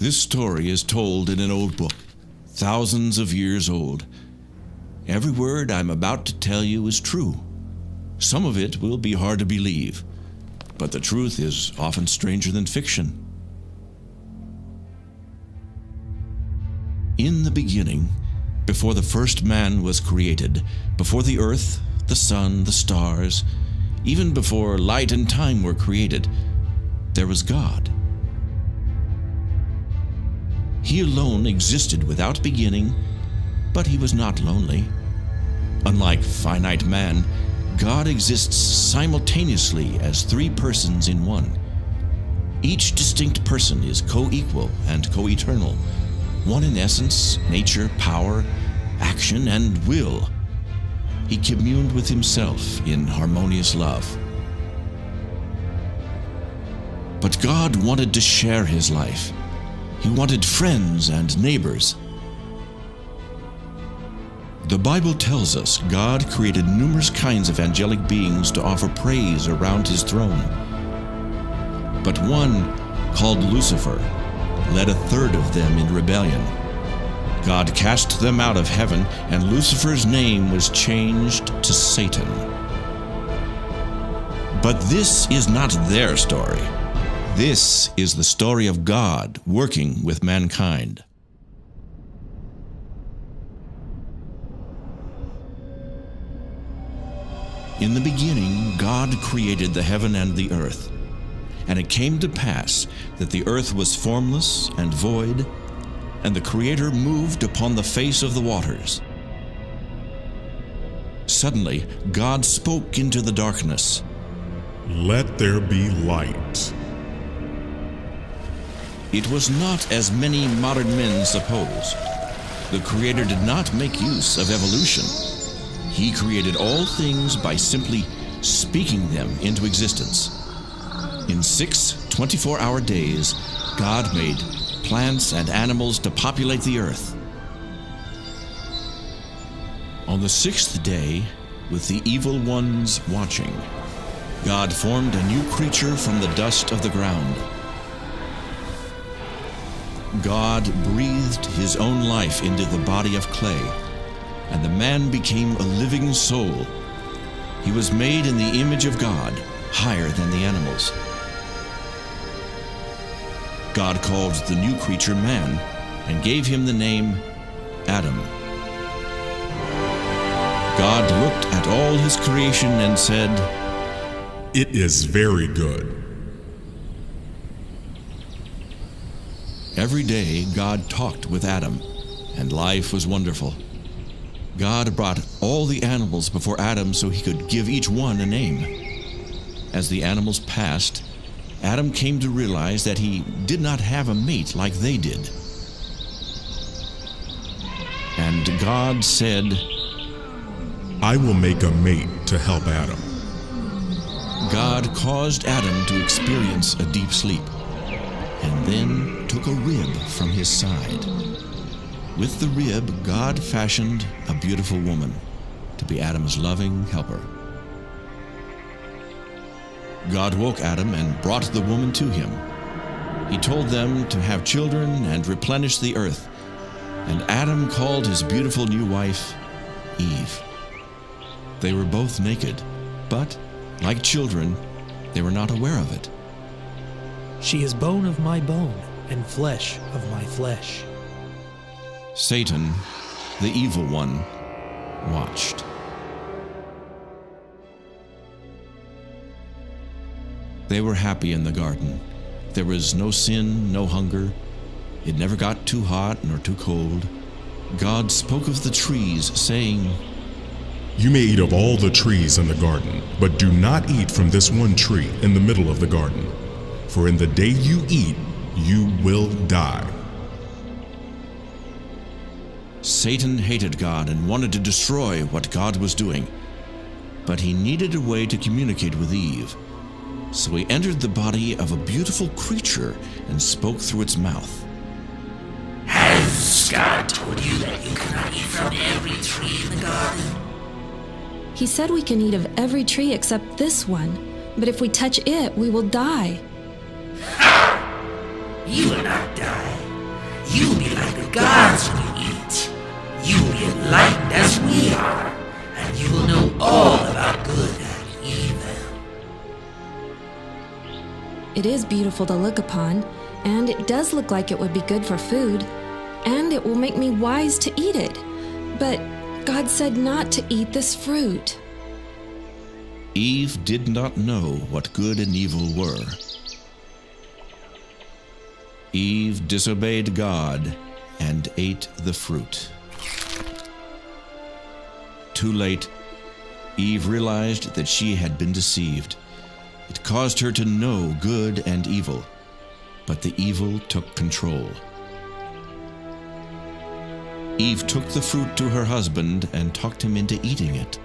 This story is told in an old book, thousands of years old. Every word I'm about to tell you is true. Some of it will be hard to believe, but the truth is often stranger than fiction. In the beginning, before the first man was created, before the earth, the sun, the stars, even before light and time were created, there was God. He alone existed without beginning, but he was not lonely. Unlike finite man, God exists simultaneously as three persons in one. Each distinct person is co-equal and co-eternal, one in essence, nature, power, action, and will. He communed with himself in harmonious love. But God wanted to share his life. He wanted friends and neighbors. The Bible tells us God created numerous kinds of angelic beings to offer praise around his throne. But one, called Lucifer, led a third of them in rebellion. God cast them out of heaven, and Lucifer's name was changed to Satan. But this is not their story. This is the story of God working with mankind. In the beginning, God created the heaven and the earth. And it came to pass that the earth was formless and void, and the Creator moved upon the face of the waters. Suddenly, God spoke into the darkness. "Let there be light." It was not as many modern men suppose. The Creator did not make use of evolution. He created all things by simply speaking them into existence. In 6 24-hour days, God made plants and animals to populate the earth. On the 6th day, with the evil ones watching, God formed a new creature from the dust of the ground. God breathed his own life into the body of clay, and the man became a living soul. He was made in the image of God, higher than the animals. God called the new creature man and gave him the name Adam. God looked at all his creation and said, "It is very good." Every day God talked with Adam, and life was wonderful. God brought all the animals before Adam so he could give each one a name. As the animals passed, Adam came to realize that he did not have a mate like they did. And God said, "I will make a mate to help Adam." God caused Adam to experience a deep sleep, and then took a rib from his side. With the rib, God fashioned a beautiful woman to be Adam's loving helper. God woke Adam and brought the woman to him. He told them to have children and replenish the earth, and Adam called his beautiful new wife Eve. They were both naked, but, like children, they were not aware of it. "She is bone of my bone and flesh of my flesh." Satan, the evil one, watched. They were happy in the garden. There was no sin, no hunger. It never got too hot nor too cold. God spoke of the trees, saying, "You may eat of all the trees in the garden, but do not eat from this one tree in the middle of the garden. For in the day you eat, you will die." Satan hated God and wanted to destroy what God was doing. But he needed a way to communicate with Eve. So he entered the body of a beautiful creature and spoke through its mouth. "Has God told you that you cannot eat from every tree in the garden?" He said we can eat of every tree except this one, but if we touch it, we will die. Ha! You will not die. You'll be like the gods when you eat. You'll be enlightened as we are, and you will know all about good and evil. It is beautiful to look upon, and it does look like it would be good for food, and it will make me wise to eat it. But God said not to eat this fruit. Eve did not know what good and evil were. Eve disobeyed God and ate the fruit. Too late, Eve realized that she had been deceived. It caused her to know good and evil, but the evil took control. Eve took the fruit to her husband and talked him into eating it.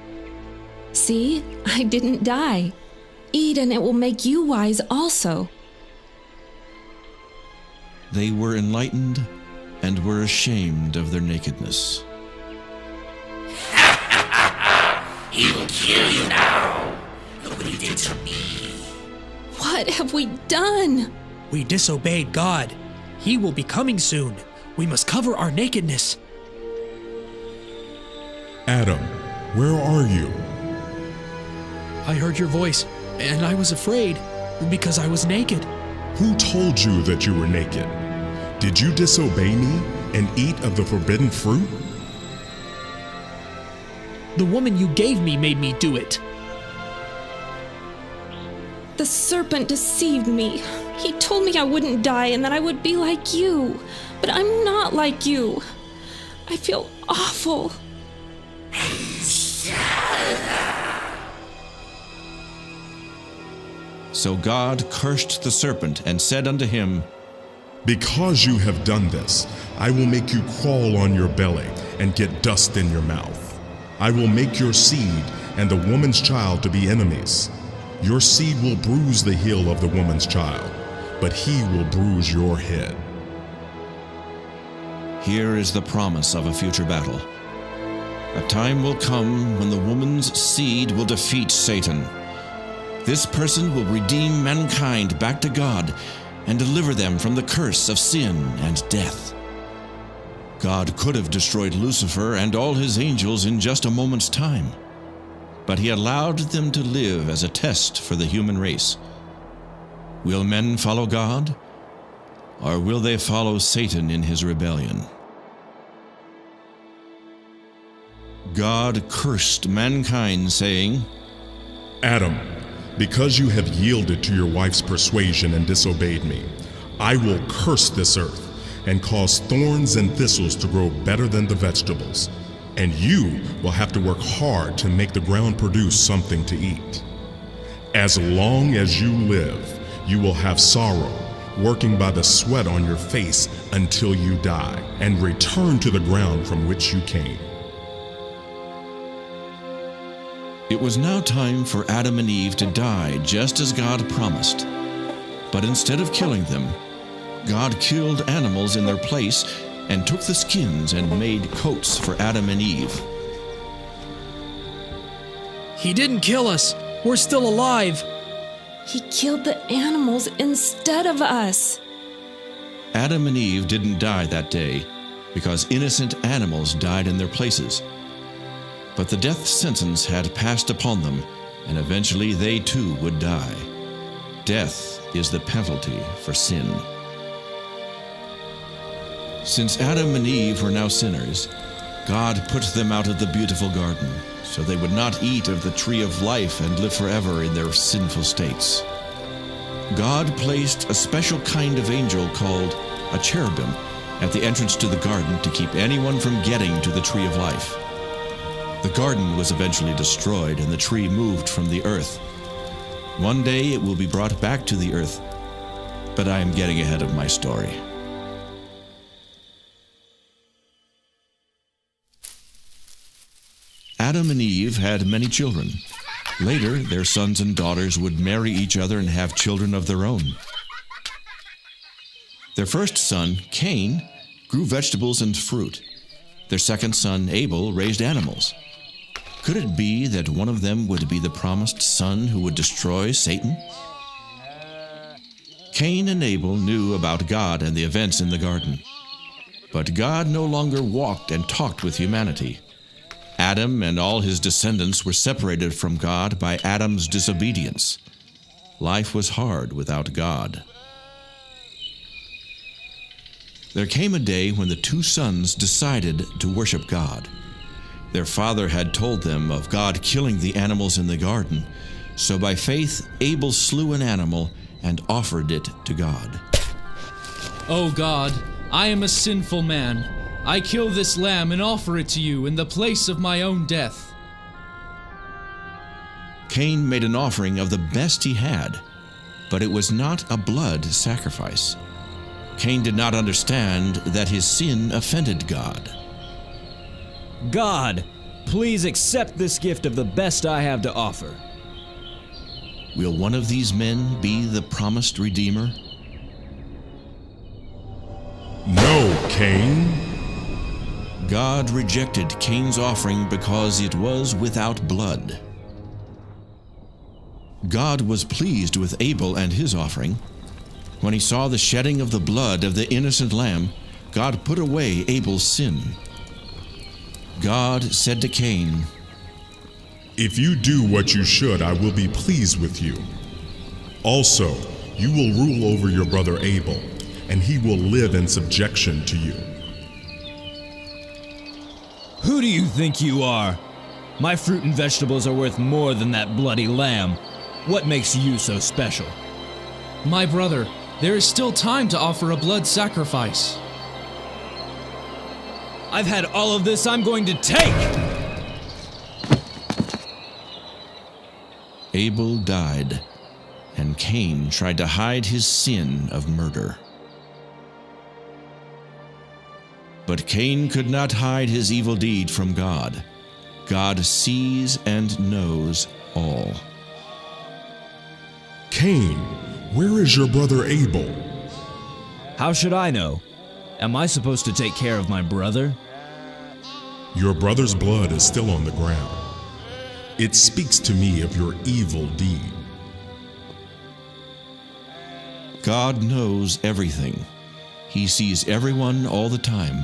See, I didn't die. Eat and it will make you wise also. They were enlightened and were ashamed of their nakedness. He will kill you now. Look what he did to me. What have we done? We disobeyed God. He will be coming soon. We must cover our nakedness. Adam, where are you? I heard your voice, and I was afraid because I was naked. Who told you that you were naked? Did you disobey me and eat of the forbidden fruit? The woman you gave me made me do it. The serpent deceived me. He told me I wouldn't die and that I would be like you. But I'm not like you. I feel awful. So God cursed the serpent and said unto him, Because you have done this, I will make you crawl on your belly and get dust in your mouth. I will make your seed and the woman's child to be enemies. Your seed will bruise the heel of the woman's child, but he will bruise your head. Here is the promise of a future battle. A time will come when the woman's seed will defeat Satan. This person will redeem mankind back to God and deliver them from the curse of sin and death. God could have destroyed Lucifer and all his angels in just a moment's time, but he allowed them to live as a test for the human race. Will men follow God, or will they follow Satan in his rebellion? God cursed mankind, saying, Adam, because you have yielded to your wife's persuasion and disobeyed me, I will curse this earth and cause thorns and thistles to grow better than the vegetables, and you will have to work hard to make the ground produce something to eat. As long as you live, you will have sorrow, working by the sweat on your face until you die and return to the ground from which you came. It was now time for Adam and Eve to die just as God promised. But instead of killing them, God killed animals in their place and took the skins and made coats for Adam and Eve. He didn't kill us. We're still alive. He killed the animals instead of us. Adam and Eve didn't die that day because innocent animals died in their places. But the death sentence had passed upon them, and eventually they too would die. Death is the penalty for sin. Since Adam and Eve were now sinners, God put them out of the beautiful garden, so they would not eat of the tree of life and live forever in their sinful states. God placed a special kind of angel called a cherubim at the entrance to the garden to keep anyone from getting to the tree of life. The garden was eventually destroyed and the tree moved from the earth. One day it will be brought back to the earth, but I am getting ahead of my story. Adam and Eve had many children. Later, their sons and daughters would marry each other and have children of their own. Their first son, Cain, grew vegetables and fruit. Their second son, Abel, raised animals. Could it be that one of them would be the promised son who would destroy Satan? Cain and Abel knew about God and the events in the garden. But God no longer walked and talked with humanity. Adam and all his descendants were separated from God by Adam's disobedience. Life was hard without God. There came a day when the two sons decided to worship God. Their father had told them of God killing the animals in the garden, so by faith Abel slew an animal and offered it to God. "O God, I am a sinful man. I kill this lamb and offer it to you in the place of my own death." Cain made an offering of the best he had, but it was not a blood sacrifice. Cain did not understand that his sin offended God. God, please accept this gift of the best I have to offer. Will one of these men be the promised Redeemer? No, Cain. God rejected Cain's offering because it was without blood. God was pleased with Abel and his offering. When he saw the shedding of the blood of the innocent lamb, God put away Abel's sin. God said to Cain, If you do what you should, I will be pleased with you. Also, you will rule over your brother Abel, and he will live in subjection to you. Who do you think you are? My fruit and vegetables are worth more than that bloody lamb. What makes you so special? My brother, there is still time to offer a blood sacrifice. I've had all of this I'm going to take! Abel died, and Cain tried to hide his sin of murder. But Cain could not hide his evil deed from God. God sees and knows all. Cain, where is your brother Abel? How should I know? Am I supposed to take care of my brother? Your brother's blood is still on the ground. It speaks to me of your evil deed. God knows everything. He sees everyone all the time.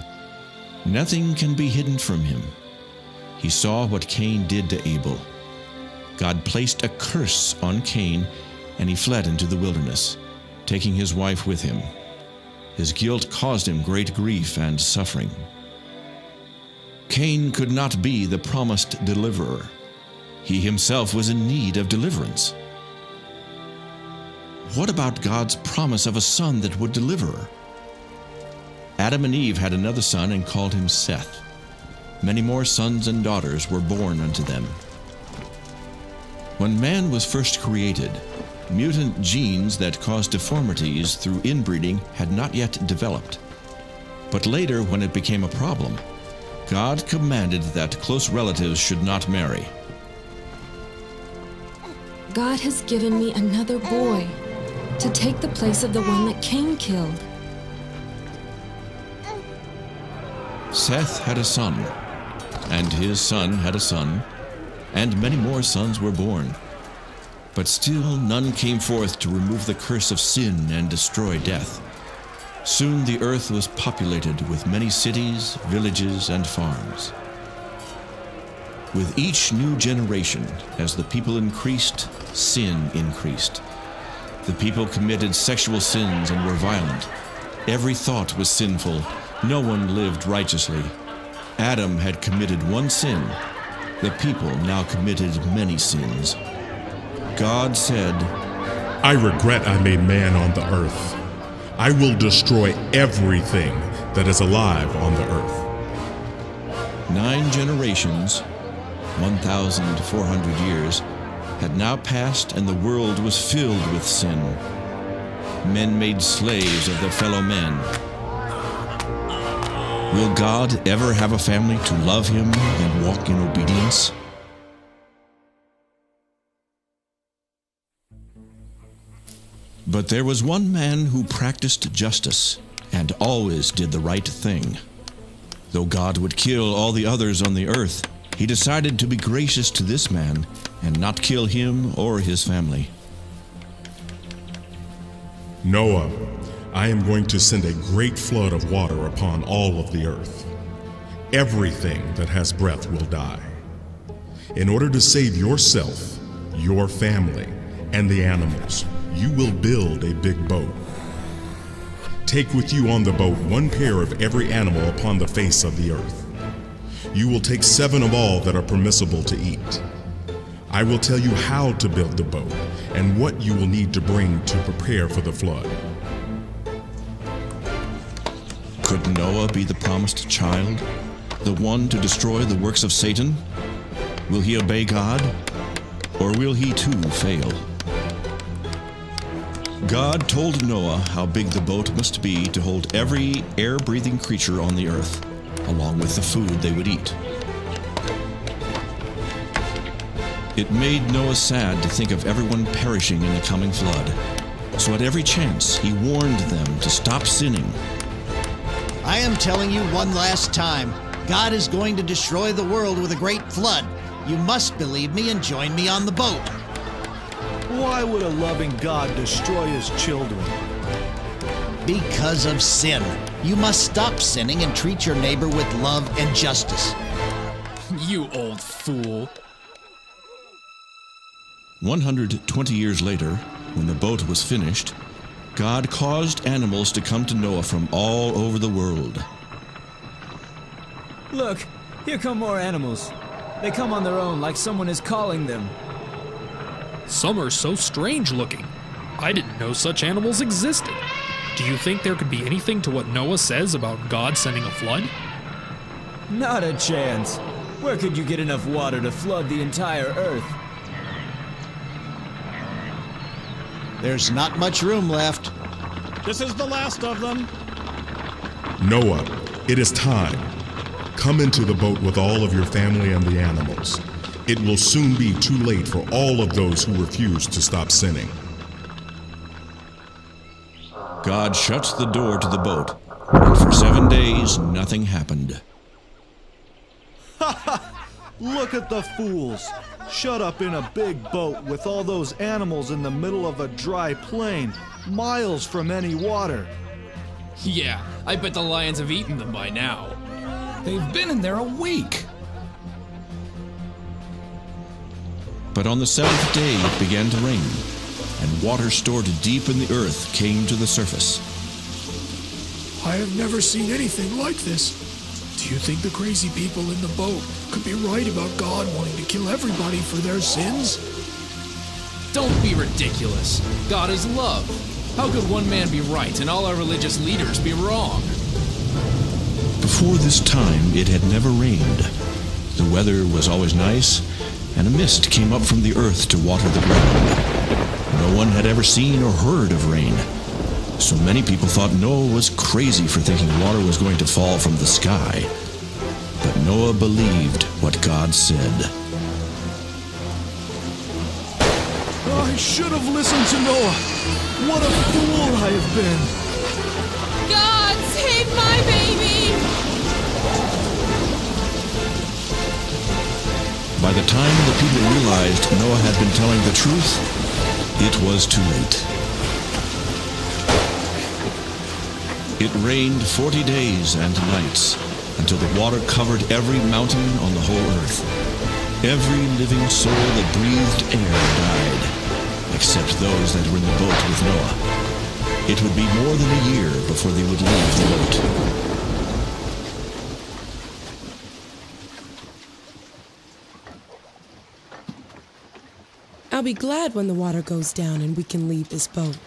Nothing can be hidden from him. He saw what Cain did to Abel. God placed a curse on Cain, and he fled into the wilderness, taking his wife with him. His guilt caused him great grief and suffering. Cain could not be the promised deliverer. He himself was in need of deliverance. What about God's promise of a son that would deliver? Adam and Eve had another son and called him Seth. Many more sons and daughters were born unto them. When man was first created, mutant genes that caused deformities through inbreeding had not yet developed. But later, when it became a problem, God commanded that close relatives should not marry. God has given me another boy to take the place of the one that Cain killed. Seth had a son, and his son had a son, and many more sons were born. But still none came forth to remove the curse of sin and destroy death. Soon the earth was populated with many cities, villages, and farms. With each new generation, as the people increased, sin increased. The people committed sexual sins and were violent. Every thought was sinful. No one lived righteously. Adam had committed one sin. The people now committed many sins. God said, I regret I made man on the earth. I will destroy everything that is alive on the earth. 9 generations, 1,400 years, had now passed, and the world was filled with sin. Men made slaves of their fellow men. Will God ever have a family to love him and walk in obedience? But there was one man who practiced justice and always did the right thing. Though God would kill all the others on the earth, he decided to be gracious to this man and not kill him or his family. Noah, I am going to send a great flood of water upon all of the earth. Everything that has breath will die. In order to save yourself, your family, and the animals, you will build a big boat. Take with you on the boat 1 pair of every animal upon the face of the earth. You will take 7 of all that are permissible to eat. I will tell you how to build the boat and what you will need to bring to prepare for the flood. Could Noah be the promised child, the one to destroy the works of Satan? Will he obey God, or will he too fail? God told Noah how big the boat must be to hold every air-breathing creature on the earth, along with the food they would eat. It made Noah sad to think of everyone perishing in the coming flood. So at every chance, he warned them to stop sinning. I am telling you one last time, God is going to destroy the world with a great flood. You must believe me and join me on the boat. Why would a loving God destroy his children? Because of sin. You must stop sinning and treat your neighbor with love and justice. You old fool. 120 years later, when the boat was finished, God caused animals to come to Noah from all over the world. Look, here come more animals. They come on their own like someone is calling them. Some are so strange looking. I didn't know such animals existed. Do you think there could be anything to what Noah says about God sending a flood? Not a chance. Where could you get enough water to flood the entire earth? There's not much room left. This is the last of them. Noah, it is time. Come into the boat with all of your family and the animals. It will soon be too late for all of those who refuse to stop sinning. God shuts the door to the boat, and for 7 days nothing happened. Look at the fools. Shut up in a big boat with all those animals in the middle of a dry plain, miles from any water. Yeah, I bet the lions have eaten them by now. They've been in there a week. But on the 7th day it began to rain, and water stored deep in the earth came to the surface. I have never seen anything like this. Do you think the crazy people in the boat could be right about God wanting to kill everybody for their sins? Don't be ridiculous. God is love. How could one man be right and all our religious leaders be wrong? Before this time it had never rained. The weather was always nice, and a mist came up from the earth to water the ground. No one had ever seen or heard of rain. So many people thought Noah was crazy for thinking water was going to fall from the sky. But Noah believed what God said. I should have listened to Noah. What a fool I have been. God, save my baby! By the time the people realized Noah had been telling the truth, it was too late. It rained 40 days and nights until the water covered every mountain on the whole earth. Every living soul that breathed air died, except those that were in the boat with Noah. It would be more than a year before they would leave the boat. I'll be glad when the water goes down and we can leave this boat.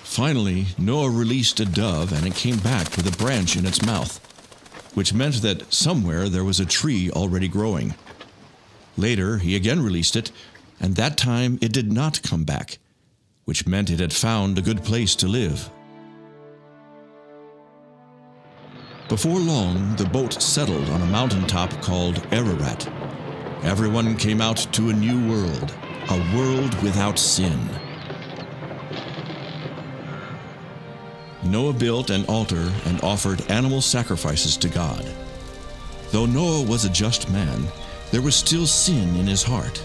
Finally, Noah released a dove, and it came back with a branch in its mouth, which meant that somewhere there was a tree already growing. Later, he again released it, and that time it did not come back, which meant it had found a good place to live. Before long, the boat settled on a mountaintop called Ararat. Everyone came out to a new world, a world without sin. Noah built an altar and offered animal sacrifices to God. Though Noah was a just man, there was still sin in his heart.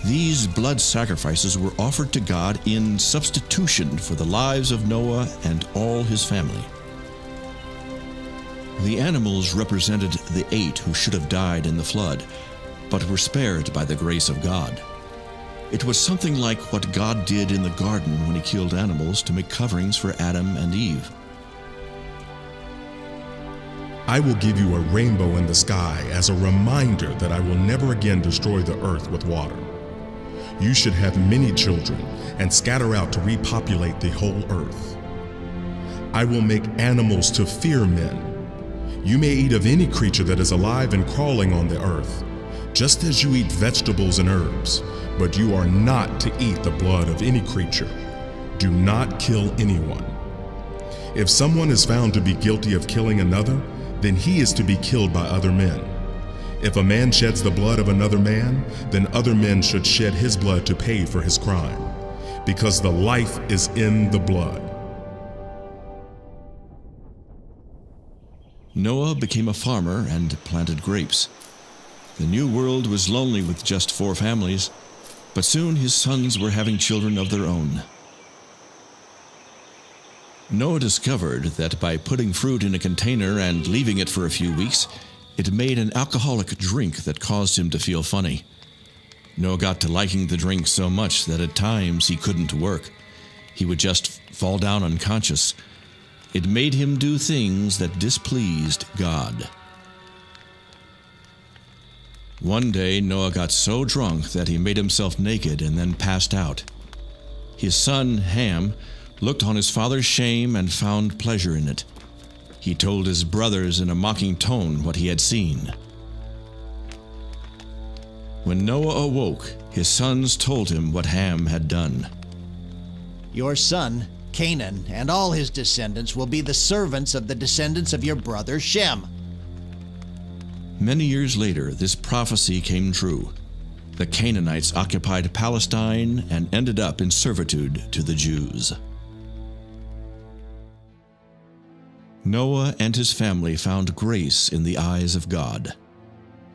These blood sacrifices were offered to God in substitution for the lives of Noah and all his family. The animals represented the 8 who should have died in the flood, but were spared by the grace of God. It was something like what God did in the garden when he killed animals to make coverings for Adam and Eve. I will give you a rainbow in the sky as a reminder that I will never again destroy the earth with water. You should have many children and scatter out to repopulate the whole earth. I will make animals to fear men. You may eat of any creature that is alive and crawling on the earth, just as you eat vegetables and herbs, but you are not to eat the blood of any creature. Do not kill anyone. If someone is found to be guilty of killing another, then he is to be killed by other men. If a man sheds the blood of another man, then other men should shed his blood to pay for his crime, because the life is in the blood. Noah became a farmer and planted grapes. The new world was lonely with just 4 families, but soon his sons were having children of their own. Noah discovered that by putting fruit in a container and leaving it for a few weeks, it made an alcoholic drink that caused him to feel funny. Noah got to liking the drink so much that at times he couldn't work. He would just fall down unconscious. It made him do things that displeased God. One day, Noah got so drunk that he made himself naked and then passed out. His son, Ham, looked on his father's shame and found pleasure in it. He told his brothers in a mocking tone what he had seen. When Noah awoke, his sons told him what Ham had done. Your son, Canaan, and all his descendants will be the servants of the descendants of your brother Shem. Many years later, this prophecy came true. The Canaanites occupied Palestine and ended up in servitude to the Jews. Noah and his family found grace in the eyes of God.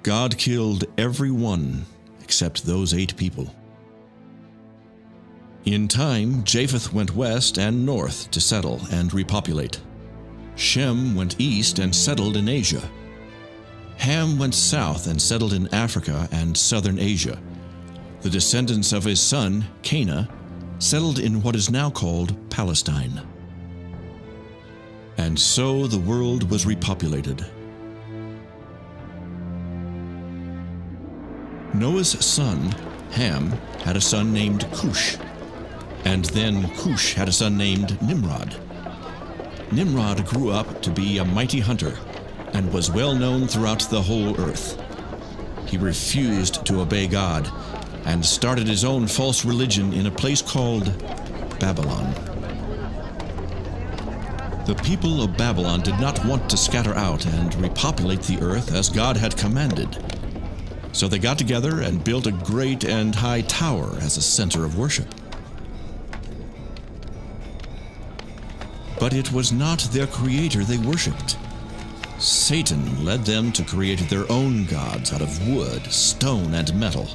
God killed every one except those 8 people. In time, Japheth went west and north to settle and repopulate. Shem went east and settled in Asia. Ham went south and settled in Africa and southern Asia. The descendants of his son, Canaan, settled in what is now called Palestine. And so the world was repopulated. Noah's son, Ham, had a son named Cush, and then Cush had a son named Nimrod. Nimrod grew up to be a mighty hunter and was well known throughout the whole earth. He refused to obey God and started his own false religion in a place called Babylon. The people of Babylon did not want to scatter out and repopulate the earth as God had commanded. So they got together and built a great and high tower as a center of worship. But it was not their creator they worshipped. Satan led them to create their own gods out of wood, stone, and metal.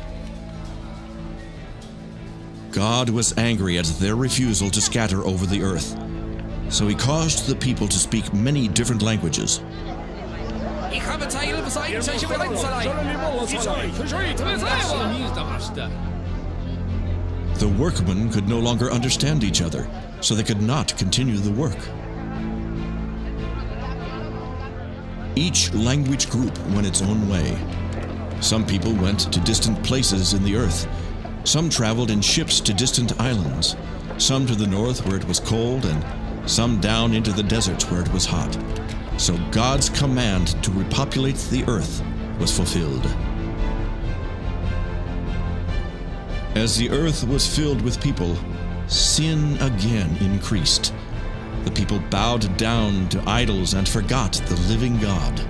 God was angry at their refusal to scatter over the earth, so he caused the people to speak many different languages. The workmen could no longer understand each other, so they could not continue the work. Each language group went its own way. Some people went to distant places in the earth. Some traveled in ships to distant islands. Some to the north where it was cold, and some down into the deserts where it was hot. So God's command to repopulate the earth was fulfilled. As the earth was filled with people, sin again increased. The people bowed down to idols and forgot the living God.